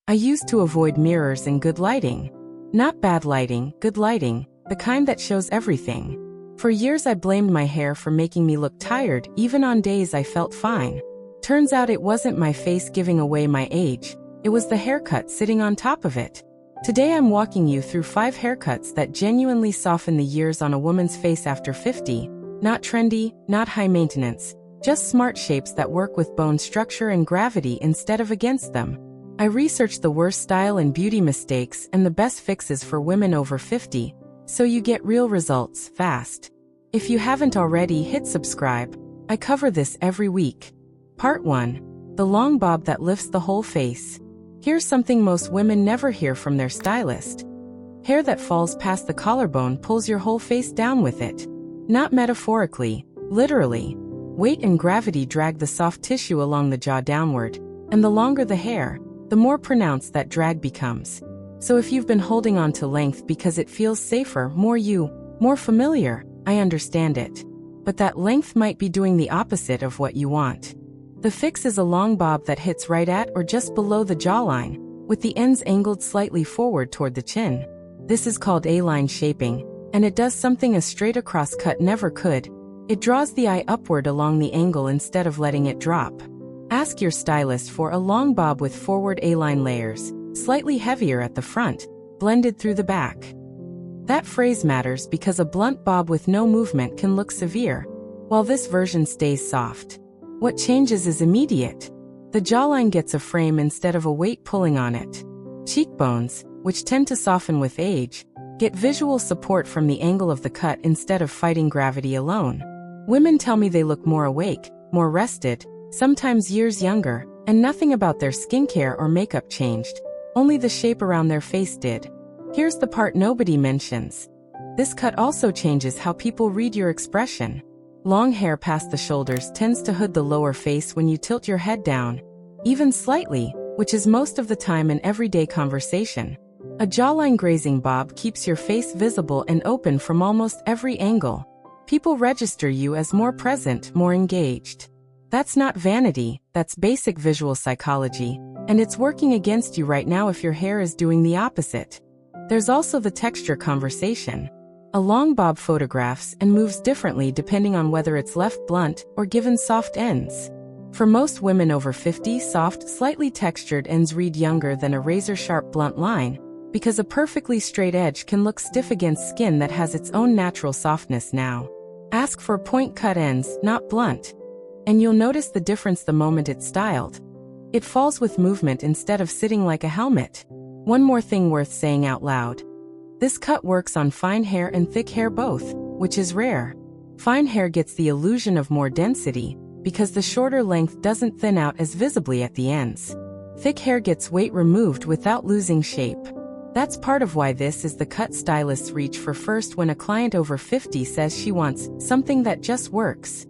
I used to avoid mirrors and good lighting. Not bad lighting, good lighting, the kind that shows everything. For years I blamed my hair for making me look tired, even on days I felt fine. Turns out it wasn't my face giving away my age, it was the haircut sitting on top of it. Today I'm walking you through 5 haircuts that genuinely soften the years on a woman's face after 50. Not trendy, not high maintenance, just smart shapes that work with bone structure and gravity instead of against them. I researched the worst style and beauty mistakes and the best fixes for women over 50, so you get real results fast. If you haven't already, hit subscribe. I cover this every week. Part 1. The long bob that lifts the whole face. Here's something most women never hear from their stylist. Hair that falls past the collarbone pulls your whole face down with it. Not metaphorically, literally. Weight and gravity drag the soft tissue along the jaw downward, and the longer the hair, the more pronounced that drag becomes. So if you've been holding on to length because it feels safer, more familiar, I understand it. But that length might be doing the opposite of what you want. The fix is a long bob that hits right at or just below the jawline, with the ends angled slightly forward toward the chin. This is called A-line shaping, and it does something a straight across cut never could. It draws the eye upward along the angle instead of letting it drop. Ask your stylist for a long bob with forward A-line layers, slightly heavier at the front, blended through the back. That phrase matters because a blunt bob with no movement can look severe, while this version stays soft. What changes is immediate. The jawline gets a frame instead of a weight pulling on it. Cheekbones, which tend to soften with age, get visual support from the angle of the cut instead of fighting gravity alone. Women tell me they look more awake, more rested, sometimes years younger, and nothing about their skincare or makeup changed. Only the shape around their face did. Here's the part nobody mentions. This cut also changes how people read your expression. Long hair past the shoulders tends to hood the lower face when you tilt your head down, even slightly, which is most of the time an everyday conversation. A jawline grazing bob keeps your face visible and open from almost every angle. People register you as more present, more engaged. That's not vanity, that's basic visual psychology, and it's working against you right now if your hair is doing the opposite. There's also the texture conversation. A long bob photographs and moves differently depending on whether it's left blunt or given soft ends. For most women over 50, soft, slightly textured ends read younger than a razor-sharp blunt line, because a perfectly straight edge can look stiff against skin that has its own natural softness now. Ask for point-cut ends, not blunt. And you'll notice the difference the moment it's styled. It falls with movement instead of sitting like a helmet. One more thing worth saying out loud. This cut works on fine hair and thick hair both, which is rare. Fine hair gets the illusion of more density, because the shorter length doesn't thin out as visibly at the ends. Thick hair gets weight removed without losing shape. That's part of why this is the cut stylists reach for first when a client over 50 says she wants something that just works.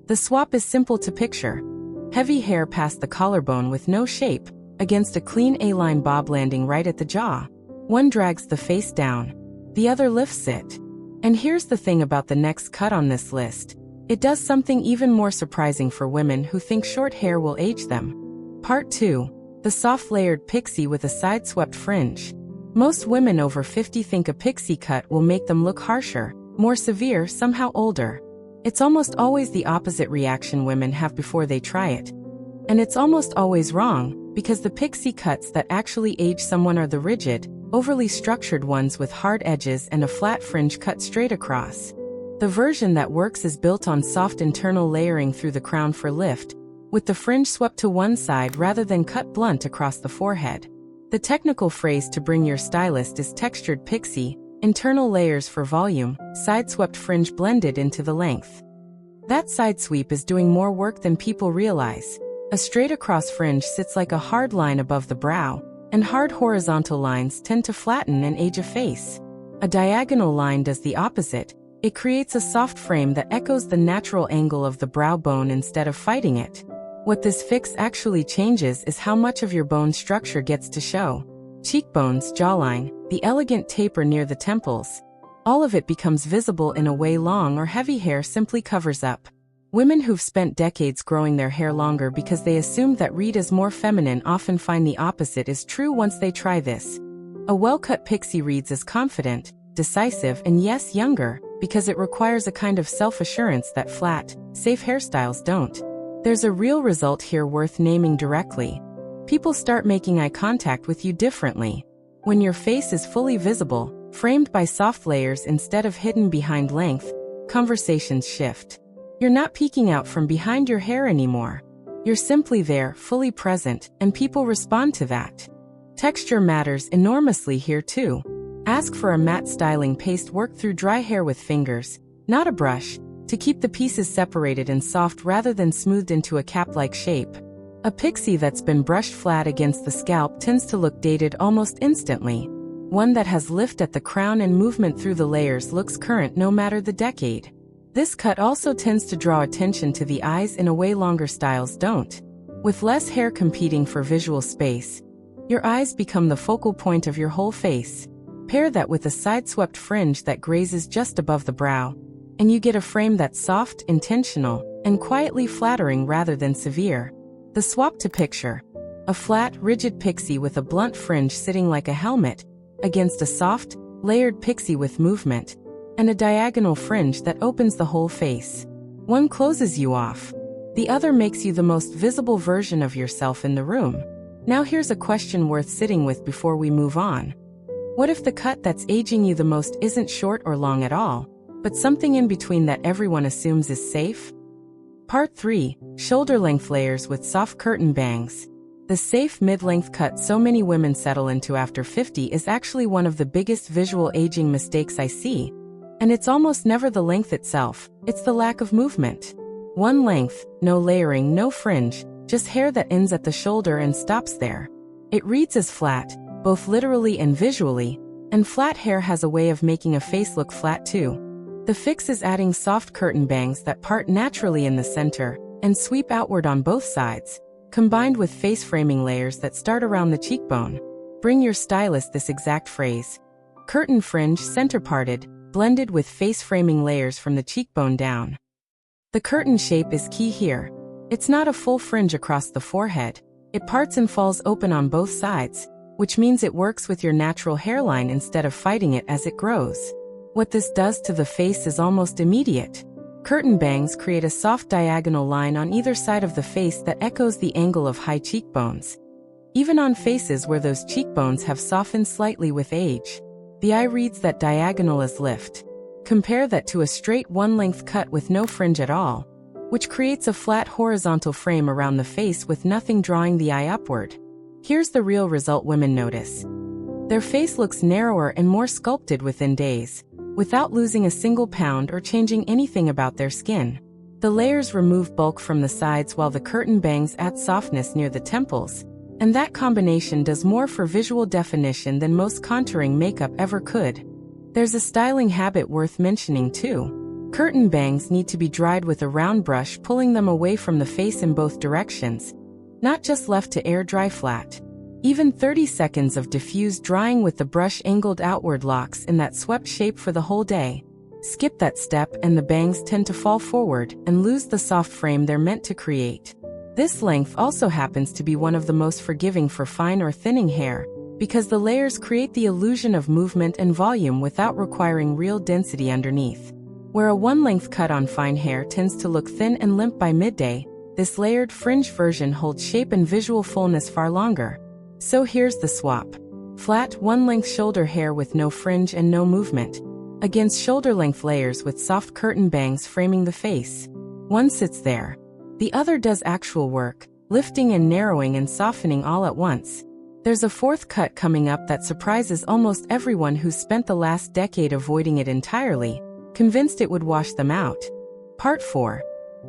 The swap is simple to picture. Heavy hair past the collarbone with no shape, against a clean A-line bob landing right at the jaw. One drags the face down, the other lifts it. And here's the thing about the next cut on this list. It does something even more surprising for women who think short hair will age them. Part 2. The soft layered pixie with a side-swept fringe. Most women over 50 think a pixie cut will make them look harsher, more severe, somehow older. It's almost always the opposite reaction women have before they try it. And it's almost always wrong, because the pixie cuts that actually age someone are the rigid, overly structured ones with hard edges and a flat fringe cut straight across. The version that works is built on soft internal layering through the crown for lift, with the fringe swept to one side rather than cut blunt across the forehead. The technical phrase to bring your stylist is textured pixie, internal layers for volume, side-swept fringe blended into the length. That side sweep is doing more work than people realize. A straight across fringe sits like a hard line above the brow, and hard horizontal lines tend to flatten and age a face. A diagonal line does the opposite. It creates a soft frame that echoes the natural angle of the brow bone instead of fighting it. What this fix actually changes is how much of your bone structure gets to show. Cheekbones, jawline, the elegant taper near the temples. All of it becomes visible in a way long or heavy hair simply covers up. Women who've spent decades growing their hair longer because they assumed that read is more feminine often find the opposite is true once they try this. A well-cut pixie reads as confident, decisive, and yes, younger, because it requires a kind of self-assurance that flat, safe hairstyles don't. There's a real result here worth naming directly. People start making eye contact with you differently. When your face is fully visible, framed by soft layers instead of hidden behind length, conversations shift. You're not peeking out from behind your hair anymore. You're simply there, fully present, and people respond to that. Texture matters enormously here too. Ask for a matte styling paste worked through dry hair with fingers, not a brush, to keep the pieces separated and soft rather than smoothed into a cap-like shape. A pixie that's been brushed flat against the scalp tends to look dated almost instantly. One that has lift at the crown and movement through the layers looks current no matter the decade. This cut also tends to draw attention to the eyes in a way longer styles don't. With less hair competing for visual space, your eyes become the focal point of your whole face. Pair that with a side-swept fringe that grazes just above the brow, and you get a frame that's soft, intentional, and quietly flattering rather than severe. The swap to picture. A flat, rigid pixie with a blunt fringe sitting like a helmet, against a soft, layered pixie with movement, and a diagonal fringe that opens the whole face. One closes you off. The other makes you the most visible version of yourself in the room. Now here's a question worth sitting with before we move on. What if the cut that's aging you the most isn't short or long at all, but something in between that everyone assumes is safe? Part 3. Shoulder-length layers with soft curtain bangs. The safe mid-length cut so many women settle into after 50 is actually one of the biggest visual aging mistakes I see. And it's almost never the length itself, it's the lack of movement. One length, no layering, no fringe, just hair that ends at the shoulder and stops there. It reads as flat, both literally and visually, and flat hair has a way of making a face look flat too. The fix is adding soft curtain bangs that part naturally in the center and sweep outward on both sides, combined with face framing layers that start around the cheekbone. Bring your stylist this exact phrase. Curtain fringe center parted, blended with face framing layers from the cheekbone down. The curtain shape is key here. It's not a full fringe across the forehead. It parts and falls open on both sides, which means it works with your natural hairline instead of fighting it as it grows. What this does to the face is almost immediate. Curtain bangs create a soft diagonal line on either side of the face that echoes the angle of high cheekbones. Even on faces where those cheekbones have softened slightly with age, the eye reads that diagonal as lift. Compare that to a straight one-length cut with no fringe at all, which creates a flat horizontal frame around the face with nothing drawing the eye upward. Here's the real result women notice. Their face looks narrower and more sculpted within days, without losing a single pound or changing anything about their skin. The layers remove bulk from the sides while the curtain bangs add softness near the temples, and that combination does more for visual definition than most contouring makeup ever could. There's a styling habit worth mentioning too. Curtain bangs need to be dried with a round brush, pulling them away from the face in both directions, not just left to air dry flat. Even 30 seconds of diffused drying with the brush angled outward locks in that swept shape for the whole day. Skip that step and the bangs tend to fall forward and lose the soft frame they're meant to create. This length also happens to be one of the most forgiving for fine or thinning hair, because the layers create the illusion of movement and volume without requiring real density underneath. Where a one-length cut on fine hair tends to look thin and limp by midday, this layered fringe version holds shape and visual fullness far longer. So here's the swap. Flat, one-length shoulder hair with no fringe and no movement, against shoulder-length layers with soft curtain bangs framing the face. One sits there. The other does actual work, lifting and narrowing and softening all at once. There's a fourth cut coming up that surprises almost everyone who's spent the last decade avoiding it entirely, convinced it would wash them out. Part 4.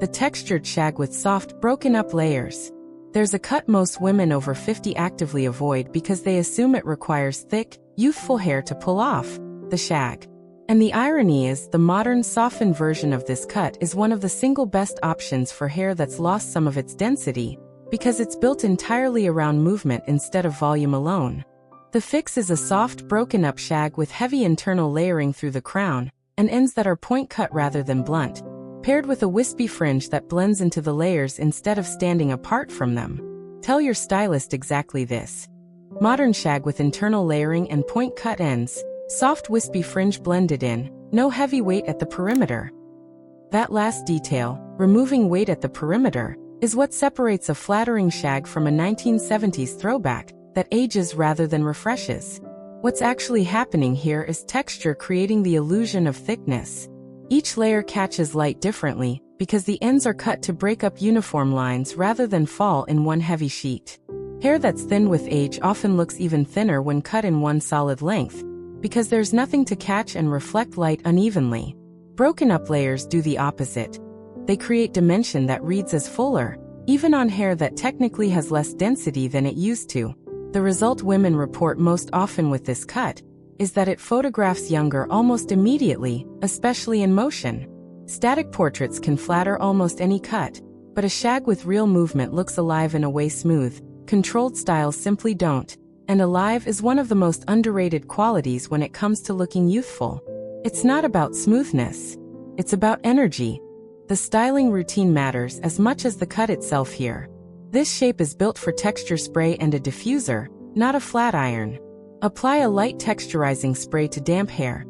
The textured shag with soft, broken-up layers. There's a cut most women over 50 actively avoid because they assume it requires thick, youthful hair to pull off, the shag. And the irony is, the modern, softened version of this cut is one of the single best options for hair that's lost some of its density, because it's built entirely around movement instead of volume alone. The fix is a soft, broken-up shag with heavy internal layering through the crown, and ends that are point-cut rather than blunt. paired with a wispy fringe that blends into the layers instead of standing apart from them. Tell your stylist exactly this. Modern shag with internal layering and point-cut ends, soft wispy fringe blended in, no heavy weight at the perimeter. That last detail, removing weight at the perimeter, is what separates a flattering shag from a 1970s throwback that ages rather than refreshes. What's actually happening here is texture creating the illusion of thickness. Each layer catches light differently because the ends are cut to break up uniform lines rather than fall in one heavy sheet. Hair that's thin with age often looks even thinner when cut in one solid length, because there's nothing to catch and reflect light unevenly. Broken up layers do the opposite. They create dimension that reads as fuller, even on hair that technically has less density than it used to. The result women report most often with this cut is that it photographs younger almost immediately, especially in motion. Static portraits can flatter almost any cut, but a shag with real movement looks alive in a way smooth, controlled styles simply don't, and alive is one of the most underrated qualities when it comes to looking youthful. It's not about smoothness. It's about energy. The styling routine matters as much as the cut itself here. This shape is built for texture spray and a diffuser, not a flat iron. Apply a light texturizing spray to damp hair.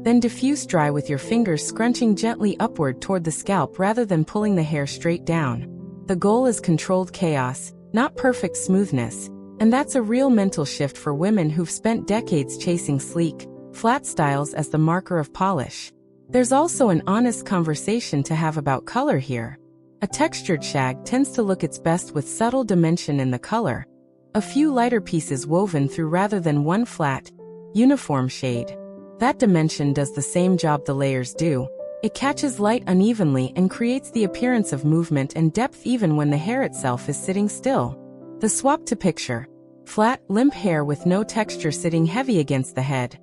Then diffuse dry with your fingers, scrunching gently upward toward the scalp rather than pulling the hair straight down. The goal is controlled chaos, not perfect smoothness, and that's a real mental shift for women who've spent decades chasing sleek, flat styles as the marker of polish. There's also an honest conversation to have about color here. A textured shag tends to look its best with subtle dimension in the color, a few lighter pieces woven through rather than one flat, uniform shade. That dimension does the same job the layers do. It catches light unevenly and creates the appearance of movement and depth even when the hair itself is sitting still. The swap to picture: flat, limp hair with no texture sitting heavy against the head,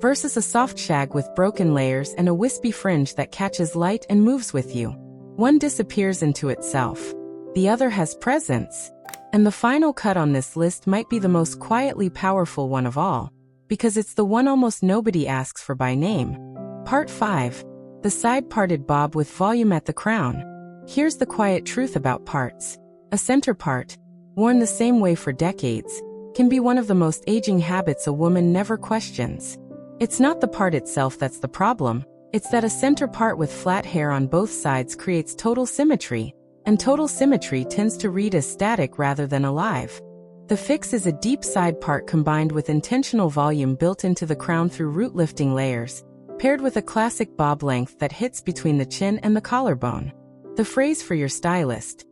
versus a soft shag with broken layers and a wispy fringe that catches light and moves with you. One disappears into itself. The other has presence. And the final cut on this list might be the most quietly powerful one of all, because it's the one almost nobody asks for by name. Part 5. The side-parted bob with volume at the crown. Here's the quiet truth about parts. A center part, worn the same way for decades, can be one of the most aging habits a woman never questions. It's not the part itself that's the problem, it's that a center part with flat hair on both sides creates total symmetry, and total symmetry tends to read as static rather than alive. The fix is a deep side part combined with intentional volume built into the crown through root lifting layers, paired with a classic bob length that hits between the chin and the collarbone. The phrase for your stylist: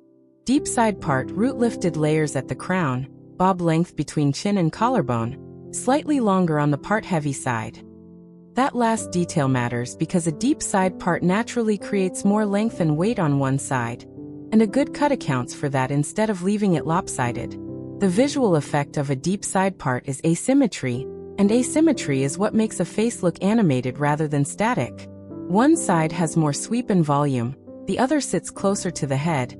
deep side part, root lifted layers at the crown, bob length between chin and collarbone, slightly longer on the part heavy side. That last detail matters because a deep side part naturally creates more length and weight on one side, and a good cut accounts for that instead of leaving it lopsided. The visual effect of a deep side part is asymmetry, and asymmetry is what makes a face look animated rather than static. One side has more sweep and volume, the other sits closer to the head,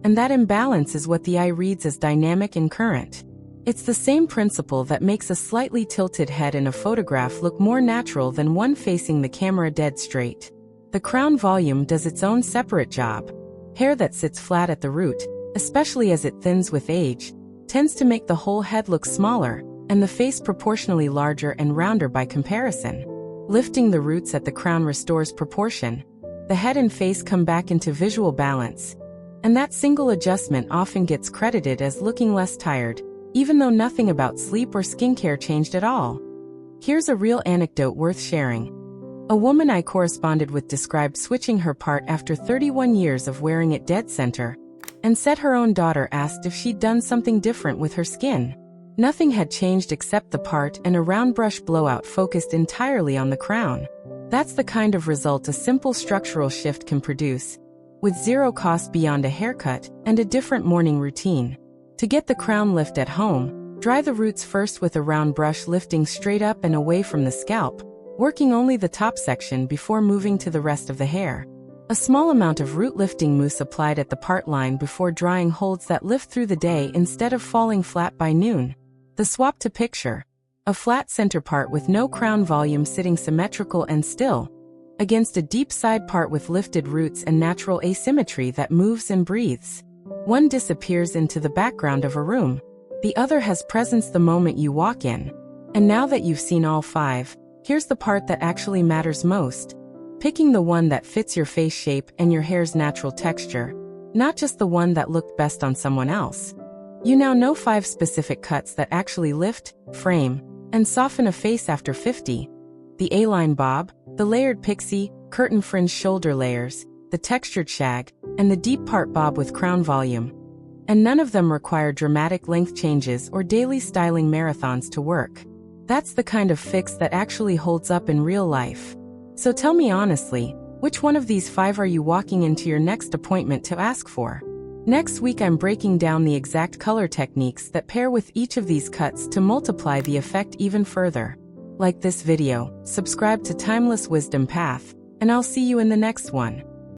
and that imbalance is what the eye reads as dynamic and current. It's the same principle that makes a slightly tilted head in a photograph look more natural than one facing the camera dead straight. The crown volume does its own separate job. Hair that sits flat at the root, especially as it thins with age, tends to make the whole head look smaller, and the face proportionally larger and rounder by comparison. Lifting the roots at the crown restores proportion. The head and face come back into visual balance, and that single adjustment often gets credited as looking less tired, even though nothing about sleep or skincare changed at all. Here's a real anecdote worth sharing. A woman I corresponded with described switching her part after 31 years of wearing it dead center, and said her own daughter asked if she'd done something different with her skin. Nothing had changed except the part and a round brush blowout focused entirely on the crown. That's the kind of result a simple structural shift can produce, with zero cost beyond a haircut and a different morning routine. To get the crown lift at home, dry the roots first with a round brush lifting straight up and away from the scalp, working only the top section before moving to the rest of the hair. A small amount of root lifting mousse applied at the part line before drying holds that lift through the day instead of falling flat by noon. The swap to picture: a flat center part with no crown volume sitting symmetrical and still, against a deep side part with lifted roots and natural asymmetry that moves and breathes. One disappears into the background of a room. The other has presence the moment you walk in. And now that you've seen all 5, here's the part that actually matters most. Picking the one that fits your face shape and your hair's natural texture, not just the one that looked best on someone else. You now know 5 specific cuts that actually lift, frame, and soften a face after 50. The A-line bob, the layered pixie, curtain fringe shoulder layers, the textured shag, and the deep part bob with crown volume. And none of them require dramatic length changes or daily styling marathons to work. That's the kind of fix that actually holds up in real life. So tell me honestly, which one of these 5 are you walking into your next appointment to ask for? Next week I'm breaking down the exact color techniques that pair with each of these cuts to multiply the effect even further. Like this video, subscribe to Timeless Wisdom Path, and I'll see you in the next one.